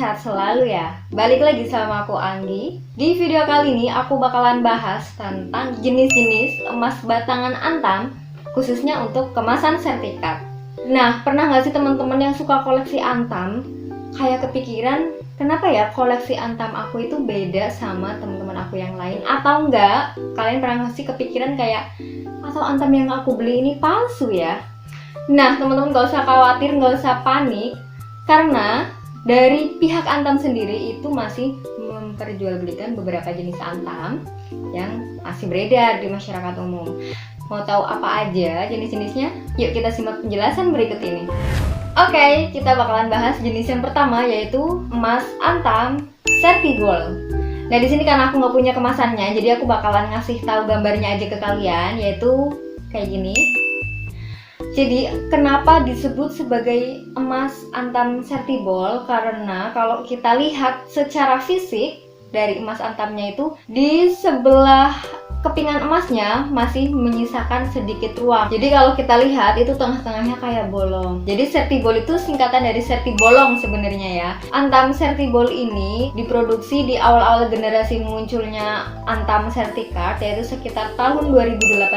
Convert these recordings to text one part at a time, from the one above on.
sehat selalu ya. Balik lagi sama aku Anggi. Di video kali ini aku bakalan bahas tentang jenis-jenis emas batangan antam, khususnya untuk kemasan sertifikat. Nah, pernah nggak sih teman-teman yang suka koleksi antam kayak kepikiran, kenapa ya koleksi antam aku itu beda sama teman-teman aku yang lain? Atau enggak, kalian pernah nggak sih kepikiran kayak, atau antam yang aku beli ini palsu ya? Nah, teman-teman nggak usah khawatir, nggak usah panik, karena dari pihak antam sendiri itu masih memperjualbelikan beberapa jenis antam yang masih beredar di masyarakat umum. Mau tahu apa aja jenis-jenisnya? Yuk kita simak penjelasan berikut ini. Oke, kita bakalan bahas jenis yang pertama, yaitu emas antam Sertigold. Nah, di sini karena aku nggak punya kemasannya, jadi aku bakalan ngasih tahu gambarnya aja ke kalian, yaitu kayak gini. Jadi kenapa disebut sebagai emas antam Sertigold? Karena kalau kita lihat secara fisik dari emas antamnya itu, di sebelah kepingan emasnya masih menyisakan sedikit ruang. Jadi kalau kita lihat itu tengah-tengahnya kayak bolong. Jadi Sertigold itu singkatan dari sertibolong sebenarnya ya. Antam Sertigold ini diproduksi di awal-awal generasi munculnya antam sertikat, yaitu sekitar tahun 2018.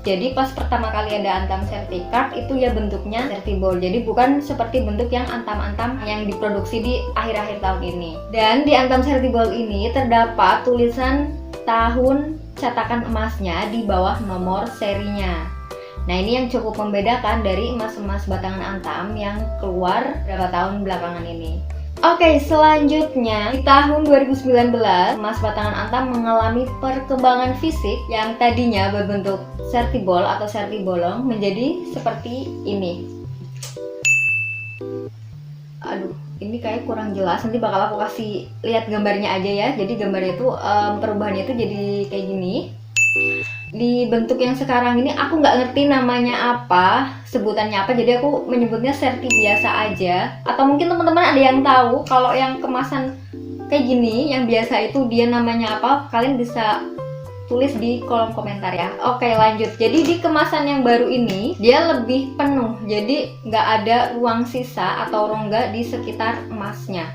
Jadi pas pertama kali ada antam sertikat itu ya bentuknya Sertigold. Jadi bukan seperti bentuk yang antam-antam yang diproduksi di akhir-akhir tahun ini. Dan di antam Sertigold ini terdapat tulisan tahun cetakan emasnya di bawah nomor serinya. Nah, ini yang cukup membedakan dari emas-emas batangan antam yang keluar beberapa tahun belakangan ini. Oke, selanjutnya di tahun 2019 emas batangan antam mengalami perkembangan fisik yang tadinya berbentuk sertigold atau sertibolong menjadi seperti ini. Aduh, ini kayak kurang jelas, nanti bakal aku kasih lihat gambarnya aja ya. Jadi gambarnya itu perubahannya itu jadi kayak gini. Di bentuk yang sekarang ini aku nggak ngerti namanya apa, sebutannya apa, jadi aku menyebutnya serti biasa aja. Atau mungkin teman-teman ada yang tahu kalau yang kemasan kayak gini yang biasa itu dia namanya apa, kalian bisa tulis di kolom komentar ya. Oke, lanjut. Jadi di kemasan yang baru ini dia lebih penuh, jadi nggak ada ruang sisa atau rongga di sekitar emasnya.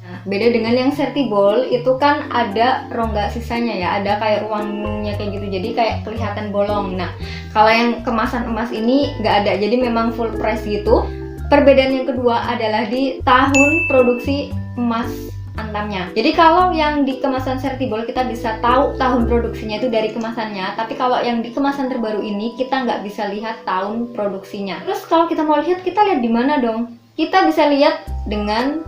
Nah, beda dengan yang Sertigold itu kan ada rongga sisanya ya, ada kayak ruangnya kayak gitu, jadi kayak kelihatan bolong. Nah, kalau yang kemasan emas ini nggak ada, jadi memang full price gitu. Perbedaan yang kedua adalah di tahun produksi emas antamnya. Jadi kalau yang di kemasan Sertigold kita bisa tahu tahun produksinya itu dari kemasannya, tapi kalau yang di kemasan terbaru ini kita nggak bisa lihat tahun produksinya. Terus kalau kita mau lihat, kita lihat di mana dong? Kita bisa lihat dengan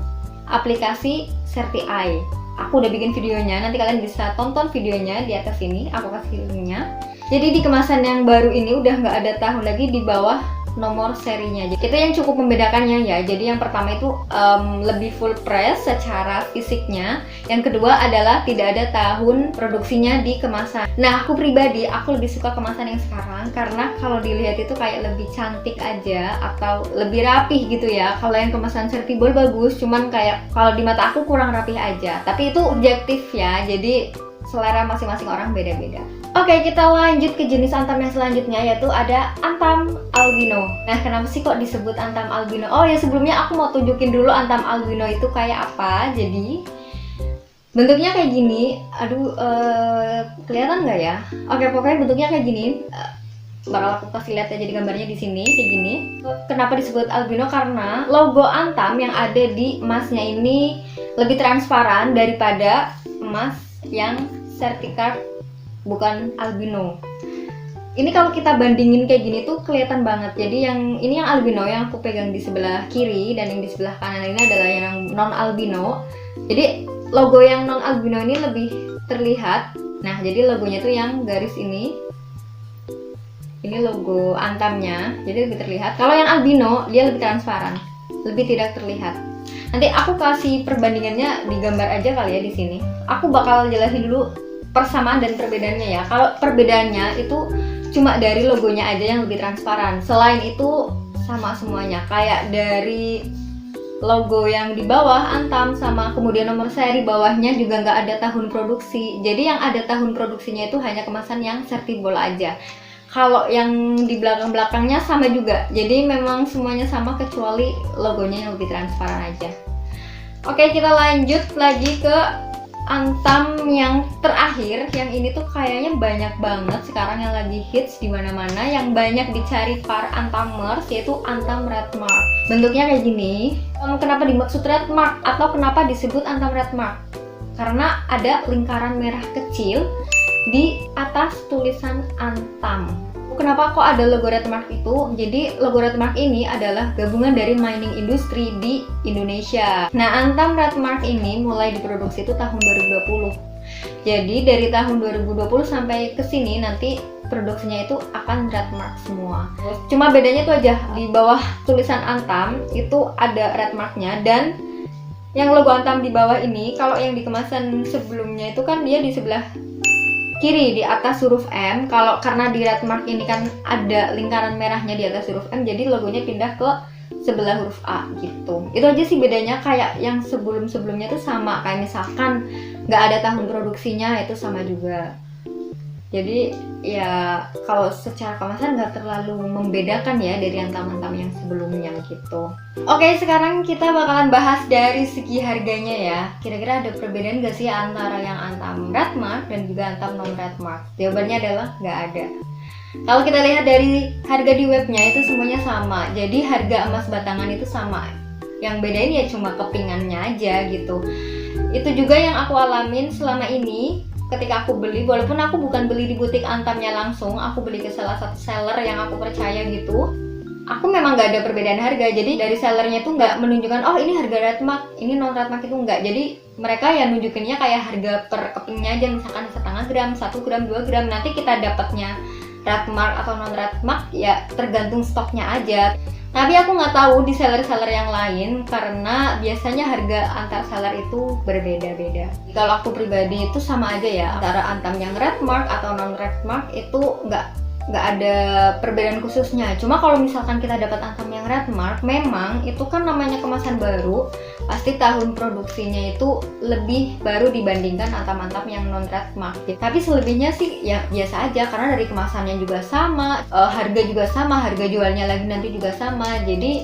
aplikasi Serti-Eye. Aku udah bikin videonya, nanti kalian bisa tonton videonya di atas sini, aku kasih linknya. Jadi di kemasan yang baru ini udah nggak ada tahun lagi di bawah nomor serinya. Jadi itu yang cukup membedakannya ya. Jadi yang pertama itu lebih full press secara fisiknya. Yang kedua adalah tidak ada tahun produksinya di kemasan. Nah, aku pribadi aku lebih suka kemasan yang sekarang karena kalau dilihat itu kayak lebih cantik aja atau lebih rapih gitu ya. Kalau yang kemasan Sertigold bagus, cuman kayak kalau di mata aku kurang rapih aja. Tapi itu objektif ya. Jadi selera masing-masing orang beda-beda. Oke, kita lanjut ke jenis antam yang selanjutnya, yaitu ada antam albino. Nah, kenapa sih kok disebut antam albino? Oh ya, sebelumnya aku mau tunjukin dulu antam albino itu kayak apa. Jadi bentuknya kayak gini. Aduh, kelihatan nggak ya? Oke, pokoknya bentuknya kayak gini. Bakal aku kasih lihat aja di gambarnya di sini kayak gini. Kenapa disebut albino? Karena logo antam yang ada di emasnya ini lebih transparan daripada emas yang sertifikat bukan albino. Ini kalau kita bandingin kayak gini tuh kelihatan banget. Jadi yang ini yang albino yang aku pegang di sebelah kiri, dan yang di sebelah kanan ini adalah yang non albino. Jadi logo yang non albino ini lebih terlihat. Nah, jadi logonya tuh yang garis ini. Ini logo antamnya, jadi lebih terlihat. Kalau yang albino dia lebih transparan, lebih tidak terlihat. Nanti aku kasih perbandingannya di gambar aja kali ya di sini. Aku bakal jelasin dulu persamaan dan perbedaannya ya. Kalau perbedaannya itu cuma dari logonya aja yang lebih transparan. Selain itu sama semuanya. Kayak dari logo yang di bawah antam sama kemudian nomor seri bawahnya juga nggak ada tahun produksi. Jadi yang ada tahun produksinya itu hanya kemasan yang Sertigold aja. Kalau yang di belakang-belakangnya sama juga. Jadi memang semuanya sama kecuali logonya yang lebih transparan aja. Oke, kita lanjut lagi ke Antam yang terakhir. Yang ini tuh kayaknya banyak banget sekarang yang lagi hits di mana-mana, yang banyak dicari para Antamers, yaitu Antam Red Mark. Bentuknya kayak gini. Kenapa dimaksud Red Mark atau kenapa disebut Antam Red Mark? Karena ada lingkaran merah kecil di atas tulisan Antam. Kenapa kok ada logo Red Mark itu? Jadi logo Red Mark ini adalah gabungan dari mining industri di Indonesia. Nah, Antam Red Mark ini mulai diproduksi itu tahun 2020. Jadi dari tahun 2020 sampai ke sini nanti produksinya itu akan Red Mark semua. Cuma bedanya itu aja, di bawah tulisan Antam itu ada Red Marknya, dan yang logo Antam di bawah ini, kalau yang di kemasan sebelumnya itu kan dia di sebelah kiri di atas huruf M. Kalau karena di Red Mark ini kan ada lingkaran merahnya di atas huruf M, jadi logonya pindah ke sebelah huruf A gitu. Itu aja sih bedanya. Kayak yang sebelum-sebelumnya tuh sama, kayak misalkan nggak ada tahun produksinya itu sama juga. Jadi ya kalau secara kemasan nggak terlalu membedakan ya dari Antam-Antam yang sebelumnya gitu. Oke, sekarang kita bakalan bahas dari segi harganya ya. Kira-kira ada perbedaan nggak sih antara yang Antam Red Mark dan juga Antam non Red Mark? Jawabannya adalah nggak ada. Kalau kita lihat dari harga di webnya itu semuanya sama. Jadi harga emas batangan itu sama. Yang bedain ya cuma kepingannya aja gitu. Itu juga yang aku alamin selama ini. Ketika aku beli, walaupun aku bukan beli di butik Antamnya langsung, aku beli ke salah satu seller yang aku percaya gitu, aku memang nggak ada perbedaan harga. Jadi dari sellernya tuh nggak menunjukkan, oh ini harga Red Mark, ini non Red Mark, itu nggak. Jadi mereka ya nunjukinnya kayak harga per kepingnya aja, misalkan setengah gram, 1 gram, 2 gram. Nanti kita dapatnya Red Mark atau non Red Mark ya tergantung stoknya aja. Tapi aku nggak tahu di seller-seller yang lain, karena biasanya harga antar seller itu berbeda-beda. Kalau aku pribadi itu sama aja ya, antara Antam yang Red Mark atau non Red Mark itu nggak ada perbedaan khususnya. Cuma kalau misalkan kita dapat Antam yang Red Mark, memang itu kan namanya kemasan baru, pasti tahun produksinya itu lebih baru dibandingkan Antam-Antam yang non Red Mark. Tapi selebihnya sih ya biasa aja, karena dari kemasannya juga sama, harga juga sama, harga jualnya lagi nanti juga sama. Jadi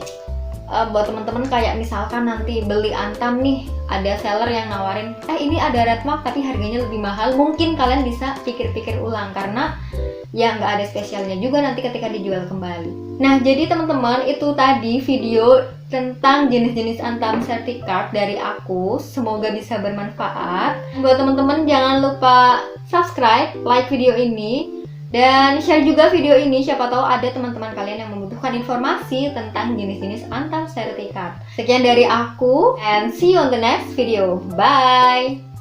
buat teman-teman kayak misalkan nanti beli Antam nih, ada seller yang nawarin, ini ada Red Mark tapi harganya lebih mahal, mungkin kalian bisa pikir-pikir ulang, karena ya nggak ada spesialnya juga nanti ketika dijual kembali. Nah, jadi teman-teman, itu tadi video tentang jenis-jenis Antam Certicard dari aku. Semoga bisa bermanfaat. Buat teman-teman jangan lupa subscribe, like video ini, dan share juga video ini. Siapa tahu ada teman-teman kalian yang membutuhkan informasi tentang jenis-jenis Antam Certicard. Sekian dari aku, and see you on the next video. Bye!